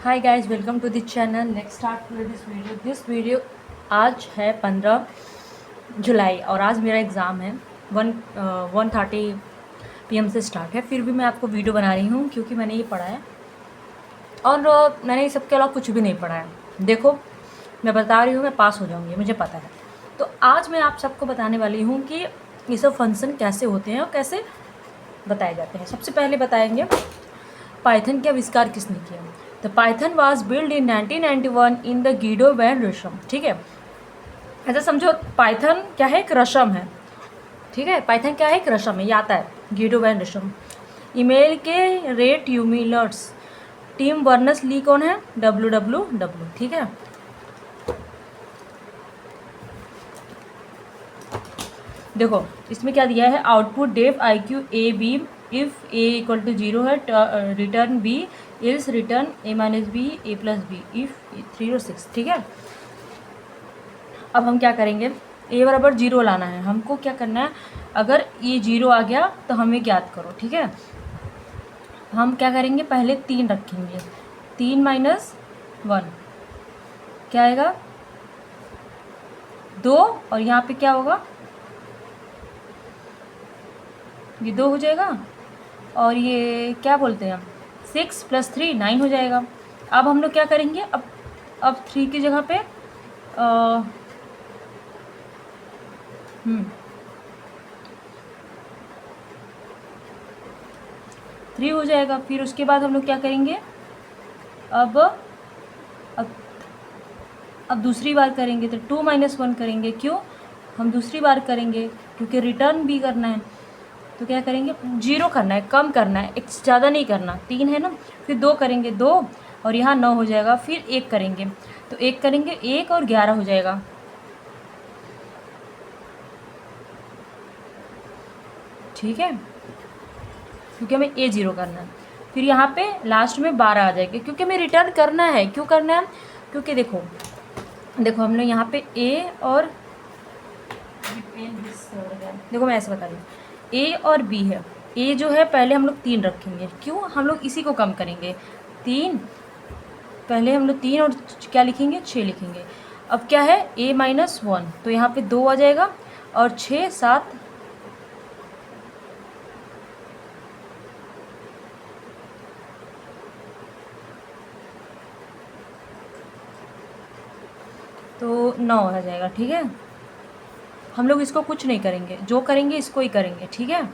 Hi guys, welcome to this channel. Let's start with this video. आज है 15 जुलाई और आज मेरा एग्ज़ाम है 1:30 PM से स्टार्ट है। फिर भी मैं आपको वीडियो बना रही हूँ क्योंकि मैंने ये पढ़ा है और मैंने ये सब के अलावा कुछ भी नहीं पढ़ा है। देखो, मैं बता रही हूँ, मैं पास हो जाऊँगी, मुझे पता है। तो आज मैं आप सबको बताने वाली हूँ कि ये सब फंक्शन कैसे होते हैं और कैसे बताए जाते हैं। सबसे पहले बताएंगे पाइथन के आविष्कार किसने किया। The Python was build in 1991 in the Guido van Rossum. ठीक है, ऐसा समझो पाइथन क्या है, एक रशम है। ठीक है, पाइथन क्या है, एक रशम है, ये आता है गीडो वैन रशम। ईमेल के रेट यूमिलर्स टीम बर्नर्स ली कौन है, WWW। ठीक है, देखो इसमें क्या दिया है, output def IQ A B if A equal to 0 है, return B else return A-B A+B if 3 और 6। ठीक है, अब हम क्या करेंगे, A बराबर 0 लाना है। हमको क्या करना है, अगर ये 0 आ गया तो हमें ज्ञात करो। ठीक है, हम क्या करेंगे, पहले 3 रखेंगे। 3 माइनस 1 क्या आएगा, 2, और यहाँ पे क्या होगा, ये 2 हो जाएगा, और ये क्या बोलते हैं, 6 + 3 9 हो जाएगा। अब हम लोग क्या करेंगे, अब 3 की जगह पे 3 हो जाएगा। फिर उसके बाद हम लोग क्या करेंगे, अब अब अब दूसरी बार करेंगे तो 2 - 1 करेंगे। क्यों हम दूसरी बार करेंगे, क्योंकि रिटर्न भी करना है। तो क्या करेंगे, 0 करना है, कम करना है, एक ज़्यादा नहीं करना। 3 है ना, फिर 2 करेंगे, 2, और यहाँ 9 हो जाएगा। फिर 1 करेंगे तो 1 करेंगे, 1 और 11 हो जाएगा। ठीक है, क्योंकि हमें A0 करना है। फिर यहाँ पे लास्ट में 12 आ जाएगा, क्योंकि हमें रिटर्न करना है। क्यों करना है, क्योंकि देखो हमने यहाँ पे A और देखो मैं ऐसे बता रही हूँ, A और B है। A जो है पहले हम लोग 3 रखेंगे। क्यों, हम लोग इसी को कम करेंगे। 3 पहले हम लोग 3 और क्या लिखेंगे, 6 लिखेंगे। अब क्या है, A-1, तो यहाँ पे 2 आ जाएगा, और 6 7 तो 9 आ जाएगा। ठीक है, हम लोग इसको कुछ नहीं करेंगे, जो करेंगे इसको ही करेंगे। ठीक है,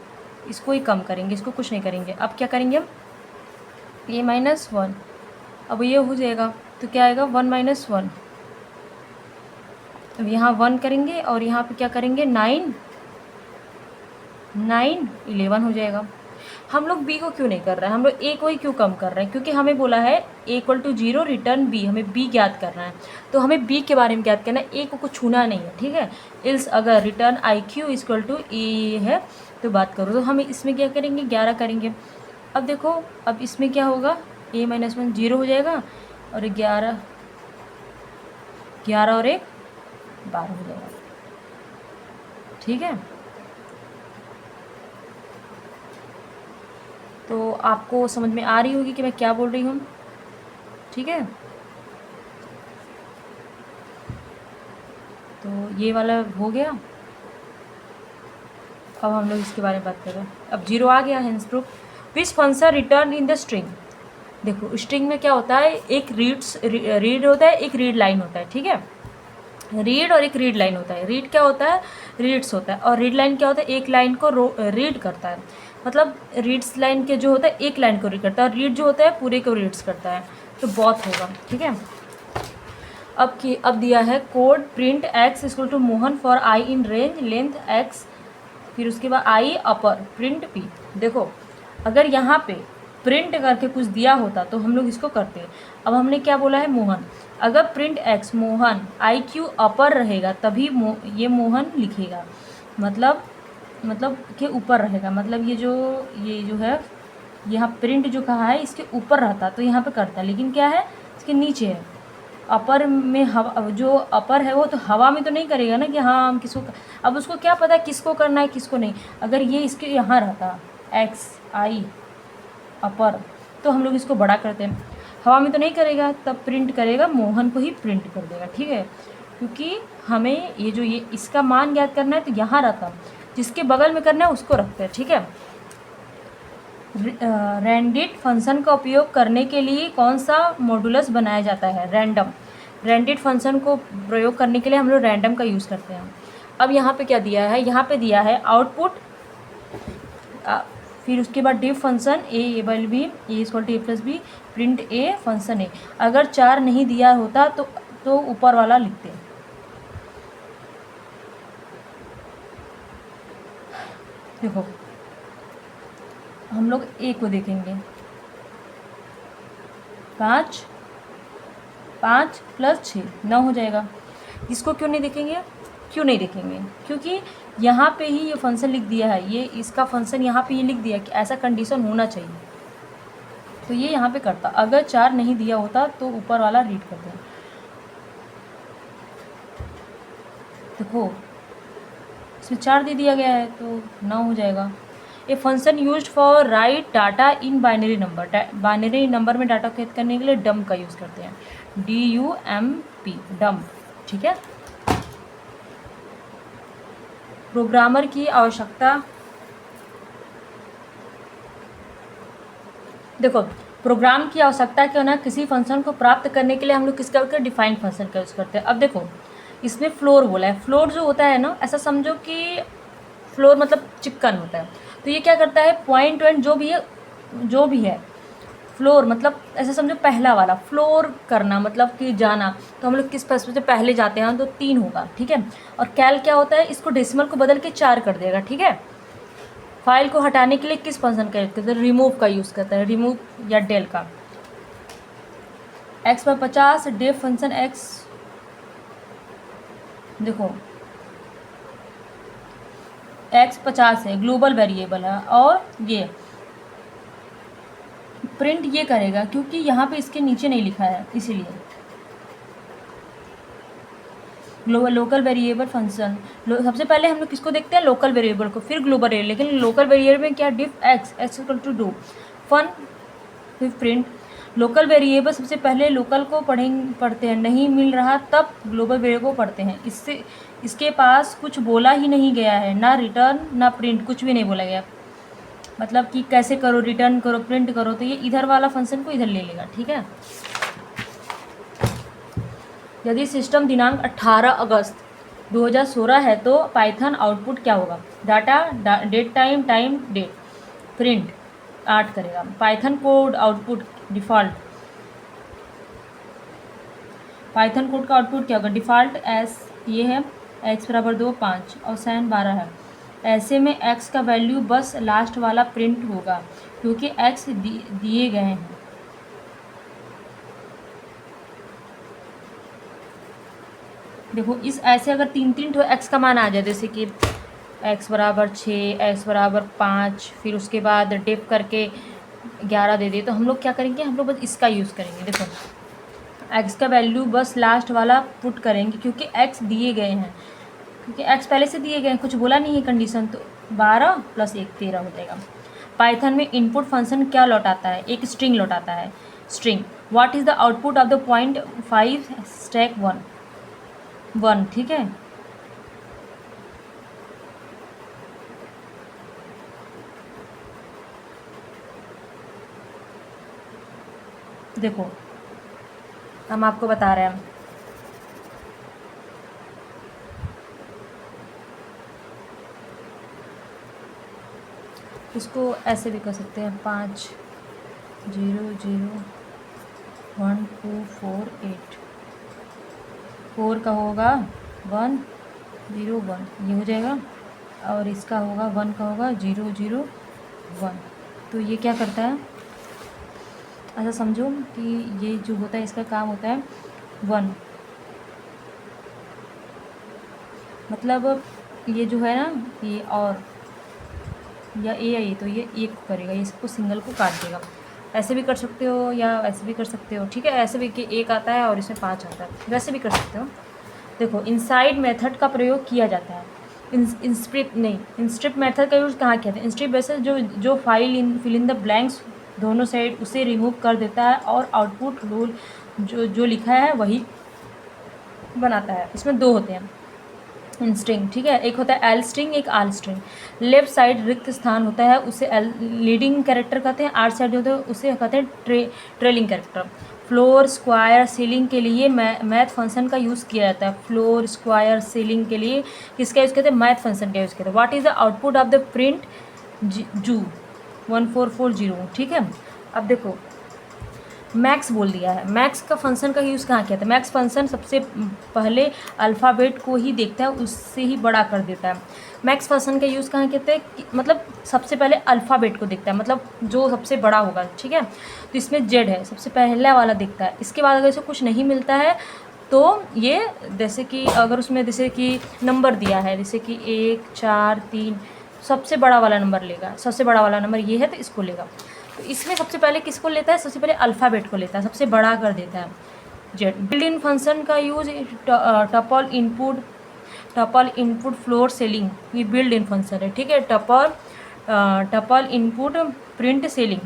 इसको ही कम करेंगे, इसको कुछ नहीं करेंगे। अब क्या करेंगे हम, A-1, अब ये हो जाएगा तो क्या आएगा, 1 - 1। अब यहाँ 1 करेंगे और यहाँ पे क्या करेंगे, 9 9 11 हो जाएगा। हम लोग B को क्यों नहीं कर रहे हैं, हम लोग A को ही क्यों कम कर रहे हैं, क्योंकि हमें बोला है A = 0 रिटर्न B, हमें B ज्ञात करना है। तो हमें B के बारे में ज्ञात करना है, A को कुछ छूना नहीं है। ठीक है, इल्स अगर रिटर्न IQ = A है तो बात करो, तो हम इसमें क्या करेंगे, 11 करेंगे। अब देखो, अब इसमें क्या होगा, A-1 0 हो जाएगा, और 11 और 1 12 हो जाएगा। ठीक है, तो आपको समझ में आ रही होगी कि मैं क्या बोल रही हूँ। ठीक है, तो ये वाला हो गया। अब हम लोग इसके बारे में बात कर रहे हैं। अब 0 आ गया, hence proof. Which function return in the string. देखो स्ट्रिंग में क्या होता है, एक रीड होता है, एक रीड लाइन होता है। ठीक है, रीड और एक रीड लाइन होता है। रीड क्या होता है, रीड्स होता है, और रीड लाइन क्या होता है, एक लाइन को रीड करता है। मतलब रीड्स लाइन के जो होता है एक लाइन को रीड करता है, और रीड जो होता है पूरे को रीड्स करता है, तो बहुत होगा। ठीक है, अब दिया है code print x = Mohan for I in range length x, फिर उसके बाद I अपर प्रिंट p। देखो अगर यहाँ पे प्रिंट करके कुछ दिया होता तो हम लोग इसको करते। अब हमने क्या बोला है, मोहन। अगर प्रिंट x मोहन IQ अपर रहेगा तभी ये मोहन लिखेगा, मतलब के ऊपर रहेगा। मतलब ये जो है, यहाँ प्रिंट जो कहा है इसके ऊपर रहता तो यहाँ पे करता, लेकिन क्या है, इसके नीचे है। अपर में हवा, जो अपर है वो तो हवा में तो नहीं करेगा ना कि हाँ हम किसको, अब उसको क्या पता किसको करना है किसको नहीं। अगर ये इसके यहाँ रहता XI अपर, तो हम लोग इसको बड़ा करते हैं। हवा में तो नहीं करेगा, तब प्रिंट करेगा मोहन को ही प्रिंट कर देगा, ठीक है। क्योंकि हमें ये इसका मान ज्ञात करना है तो यहाँ रहता, जिसके बगल में करना है उसको रखते हैं, ठीक है। रैंडिट फंक्शन का उपयोग करने के लिए कौन सा मॉडुलस बनाया जाता है? रैंडम। रैंडिट फंक्शन को प्रयोग करने के लिए हम लोग रैंडम का यूज़ करते हैं। अब यहाँ पे क्या दिया है? यहाँ पे दिया है आउटपुट, फिर उसके बाद डिफ फंक्शन ए बल b a equal to a plus b print a function a. अगर 4 नहीं दिया होता तो ऊपर वाला लिखते हैं। देखो हम लोग ए को देखेंगे, 5 प्लस 6 9 हो जाएगा। इसको क्यों नहीं देखेंगे? क्योंकि यहाँ पे ही ये फंक्शन लिख दिया है, ये इसका फंक्शन यहाँ पे ये लिख दिया कि ऐसा कंडीशन होना चाहिए, तो ये यहाँ पे करता। अगर 4 नहीं दिया होता तो ऊपर वाला रीड करते हैं। देखो इसमें 4 दे दिया गया है तो 9 हो जाएगा। A function used for right data in binary number. Binary number में डाटा कैद करने के लिए डम्प का यूज़ करते हैं, DUMP डम्प, ठीक है। प्रोग्रामर की आवश्यकता, देखो प्रोग्राम की आवश्यकता क्यों ना, किसी फंक्शन को प्राप्त करने के लिए हम लोग किसका करते हैं? डिफाइन फंक्शन का यूज़ करते हैं। अब देखो इसमें फ्लोर बोला है, फ्लोर जो होता है ना, ऐसा समझो कि फ्लोर मतलब चिकन होता है, तो ये क्या करता है? पॉइंट जो भी है फ्लोर मतलब ऐसा समझो पहला वाला फ्लोर करना मतलब कि जाना, तो हम लोग किस फंक्शन से पहले जाते हैं तो 3 होगा, ठीक है। और कैल क्या होता है? इसको डेसिमल को बदल के 4 कर देगा, ठीक है। फाइल को हटाने के लिए किस फंक्शन का यूज़ करते हैं? रिमूव का यूज़ करता है, रिमूव या डेल का। x पर 50 डेफ फंक्शन x, देखो x 50 है, ग्लोबल वेरिएबल है, और ये प्रिंट ये करेगा क्योंकि यहाँ पे इसके नीचे नहीं लिखा है, इसीलिए ग्लोबल लोकल वेरिएबल फंक्शन। सबसे पहले हम लोग किसको देखते हैं? लोकल वेरिएबल को, फिर ग्लोबल वेरिएबल। लेकिन लोकल वेरिएबल में क्या? Def x equal to do fun फिर प्रिंट। लोकल वेरिएबल सबसे पहले लोकल को पढ़ते हैं, नहीं मिल रहा तब ग्लोबल वेरिएबल को पढ़ते हैं। इसके पास कुछ बोला ही नहीं गया है, ना रिटर्न ना प्रिंट, कुछ भी नहीं बोला गया, मतलब कि कैसे करो, रिटर्न करो, प्रिंट करो, तो ये इधर वाला फंक्शन को इधर ले लेगा, ठीक है। यदि सिस्टम दिनांक 18 अगस्त 2016 है तो पाइथन आउटपुट क्या होगा? Data date time date print 8 करेगा। Python code output default, Python code का आउटपुट क्या होगा? डिफ़ॉल्ट एस ये है x बराबर 2 5 और साइन 12 है। ऐसे में x का वैल्यू बस लास्ट वाला प्रिंट होगा क्योंकि x दिए गए हैं। देखो इस ऐसे अगर 3 तो x का मान आ जाए, जैसे कि x बराबर 6 x बराबर 5 फिर उसके बाद डिफ करके 11 दे दे, तो हम लोग क्या करेंगे? हम लोग बस इसका यूज़ करेंगे। देखो x का वैल्यू बस लास्ट वाला पुट करेंगे क्योंकि x दिए गए हैं, क्योंकि x पहले से दिए गए हैं, कुछ बोला नहीं है कंडीशन, तो 12 + 1 13 हो जाएगा। पाइथन में इनपुट फंक्शन क्या लौटाता है? एक स्ट्रिंग लौटाता है, string. What is the output of the 0.5 stack 1, ठीक है। देखो हम आपको बता रहे हैं, इसको ऐसे भी कर सकते हैं 5 0 0 1 2 4 8, 4 का होगा 1 0 1 ये हो जाएगा, और इसका होगा 1 का होगा 0 0 1। तो ये क्या करता है? ऐसा समझो कि ये जो होता है इसका काम होता है 1, मतलब ये जो है ना ये और या ये तो ये 1 करेगा, ये इसको सिंगल को काट देगा। ऐसे भी कर सकते हो या ऐसे भी कर सकते हो, ठीक है। ऐसे भी कि 1 आता है और इसमें 5 आता है, वैसे भी कर सकते हो। देखो इनसाइड मेथड का प्रयोग किया जाता है, इंस्ट्रिप मेथड का यूज़ कहाँ किया था? इंस्ट्रिप वैसे जो file fill in the blanks दोनों साइड उसे रिमूव कर देता है और आउटपुट रूल जो लिखा है वही बनाता है। इसमें दो होते हैं स्ट्रिंग, ठीक है, एक होता है एल स्ट्रिंग, एक आर स्ट्रिंग। लेफ्ट साइड रिक्त स्थान होता है उसे एल लीडिंग कैरेक्टर कहते हैं, आर साइड होता है उसे कहते हैं trailing character. Floor square ceiling के लिए मैथ फंक्शन का यूज़ किया जाता है। फ्लोर स्क्वायर सीलिंग के लिए किसका यूज़ करते हैं? मैथ फंक्शन का यूज़ करते हैं। What is the output of the print जू 1440, ठीक है। अब देखो मैक्स बोल दिया है, मैक्स का फंक्शन का यूज़ कहाँ किया था? मैक्स फंक्शन सबसे पहले अल्फ़ाबेट को ही देखता है, उससे ही बड़ा कर देता है। मैक्स फंक्शन का यूज़ कहाँ कहते हैं? मतलब सबसे पहले अल्फ़ाबेट को देखता है, मतलब जो सबसे बड़ा होगा, ठीक है। तो इसमें जेड है, सबसे पहला वाला देखता है। इसके बाद अगर इसे कुछ नहीं मिलता है तो ये जैसे कि अगर उसमें जैसे कि नंबर दिया है, जैसे कि 1 4 3, सबसे बड़ा वाला नंबर लेगा। सबसे बड़ा वाला नंबर ये है तो इसको लेगा। तो इसमें सबसे पहले किसको लेता है? सबसे पहले अल्फ़ाबेट को लेता है, सबसे बड़ा कर देता है जेड। बिल्ड इन फंक्शन का use tuple input floor ceiling, ये बिल्ड इन फंक्शन है, ठीक है। Tuple input print ceiling.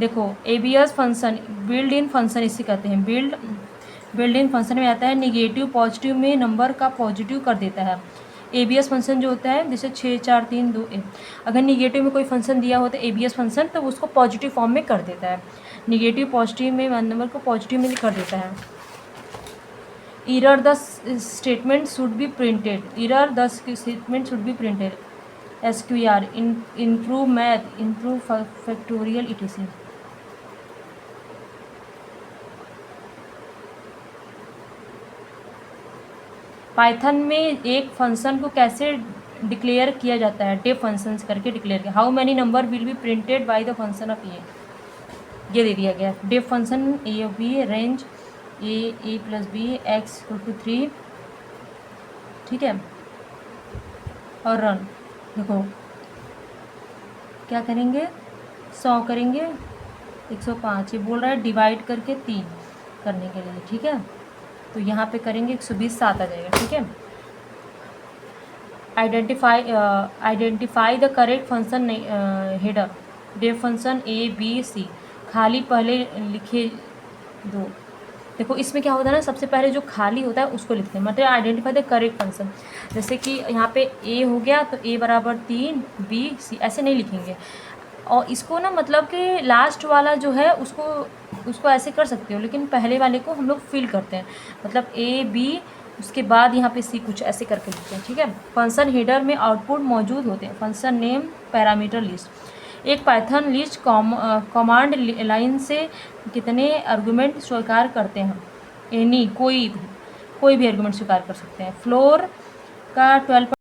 देखो ABS function build in function इसे कहते हैं। बिल्ड इन फंक्शन में आता है निगेटिव पॉजिटिव में नंबर का पॉजिटिव कर देता है। एबीएस फंक्शन जो होता है जैसे 6 4 3 2 1, अगर निगेटिव में कोई फंक्शन दिया होता है एबीएस फंक्शन तो उसको पॉजिटिव फॉर्म में कर देता है। निगेटिव पॉजिटिव में नंबर को पॉजिटिव में कर देता है। Error the statement should be printed, error the statement should be printed, SQR improve math, improve factorial etc। Python में एक फंक्शन को कैसे डिक्लेयर किया जाता है? डेफ फंक्शंस करके डिक्लेयर किया। How many number will be printed by the function of ये दे दिया गया। Def function a of b, range a plus B, x equal to 3, ठीक है। और रन, देखो क्या करेंगे? 100 करेंगे, 105, ये बोल रहा है डिवाइड करके 3 करने के लिए, ठीक है। तो यहाँ पे करेंगे 120, 7 आ जाएगा, ठीक है। Identify the correct function header. Def function a b c, खाली पहले लिखे दो। देखो इसमें क्या होता है ना, सबसे पहले जो खाली होता है उसको लिखते हैं, मतलब आइडेंटिफाई द करेक्ट फंक्शन। जैसे कि यहाँ पे ए हो गया तो ए बराबर 3, बी सी, ऐसे नहीं लिखेंगे। और इसको ना मतलब कि लास्ट वाला जो है उसको ऐसे कर सकते हो, लेकिन पहले वाले को हम लोग फिल करते हैं, मतलब ए बी उसके बाद यहाँ पे सी, कुछ ऐसे करके लिखते हैं, ठीक है। फंक्शन हेडर में आउटपुट मौजूद होते हैं। Function name, parameter list. एक पाइथन लिस्ट कमांड लाइन से कितने आर्गुमेंट स्वीकार करते हैं? एनी, कोई भी आर्गुमेंट स्वीकार कर सकते हैं। फ्लोर का 12